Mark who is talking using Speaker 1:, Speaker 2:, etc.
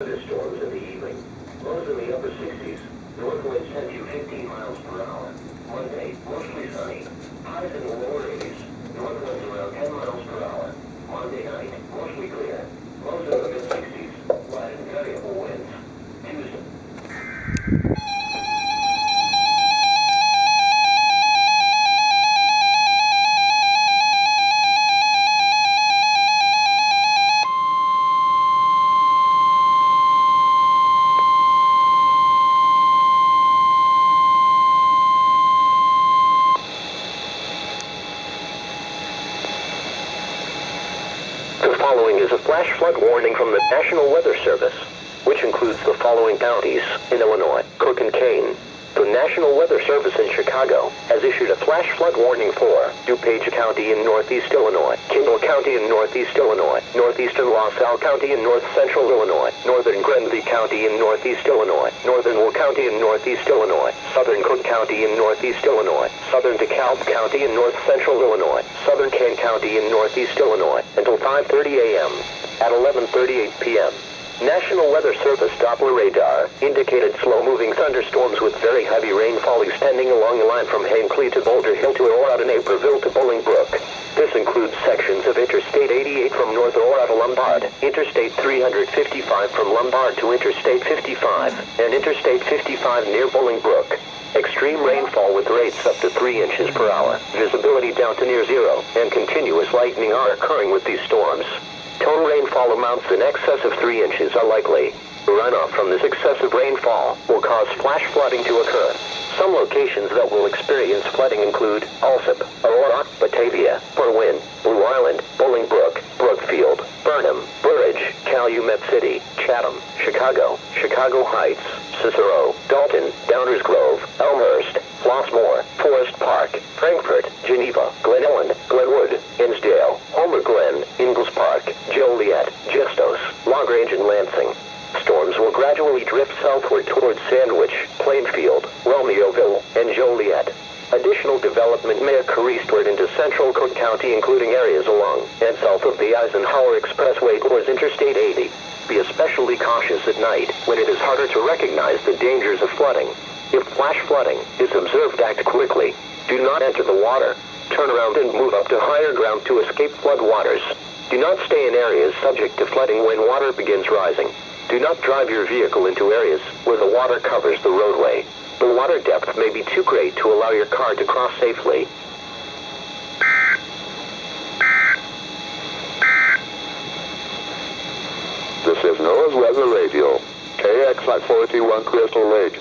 Speaker 1: Storms in the evening. Lows in the upper 60s. North winds 10 to 15 miles per hour. Monday, mostly sunny. Highs in the lower 80s. North winds around 10 miles per hour. Monday night, mostly clear. Lows in the mid-60s. Light and variable winds. Tuesday. The following is a flash flood warning from the National Weather Service, which includes the following counties in Illinois: Cook and Kane. The National Weather Service in Chicago has issued a flash flood warning for DuPage County in northeast Illinois, Kendall County in northeast Illinois, northeastern LaSalle County in north central Illinois, northern Grenville County in northeast Illinois, northern Will County in northeast Illinois, southern Cook County in northeast Illinois, southern DeKalb County in north central Illinois, southern Kane County in northeast Illinois, until 5:30 a.m. At 11:38 p.m. National Weather Service Doppler radar indicated slow-moving thunderstorms with very heavy rainfall extending along the line from Hinckley to Boulder Hill to Aurora to Naperville to Bolingbrook. This includes sections of Interstate 88 from North Aurora to Lombard, Interstate 355 from Lombard to Interstate 55, and Interstate 55 near Bolingbrook. Extreme rainfall with rates up to 3 inches per hour, visibility down to near zero, and continuous lightning are occurring with these storms. Total rainfall amounts in excess of 3 inches are likely. Runoff from this excessive rainfall will cause flash flooding to occur. Some locations that will experience flooding include Alsip, Aurora, Batavia, Berwyn, Blue Island, Bolingbrook, Brookfield, Burnham, Burridge, Calumet City, Chatham, Chicago, Chicago Heights, Cicero, Dalton, Downers Grove, Elmhurst, Flossmoor, Forest Park, Frankfort, Geneva, Glen Ellen, Glenwood, Hinsdale, Homer Glen, Ingalls Park, Joliet, Gestos, LaGrange, and Lansing. Storms will gradually drift southward towards Sandwich, Plainfield, Romeoville, and Joliet. Additional development may occur eastward into central Cook County, including areas along and south of the Eisenhower Expressway towards Interstate 80. Be especially cautious at night, when it is harder to recognize the dangers of flooding. If flash flooding is observed, act quickly. Do not enter the water. Turn around and move up to higher ground to escape flood waters. Do not stay in areas subject to flooding when water begins rising. Do not drive your vehicle into areas where the water covers the roadway. The water depth may be too great to allow your car to cross safely.
Speaker 2: This is NOAA's Weather Radio, KX-41 Crystal Lake.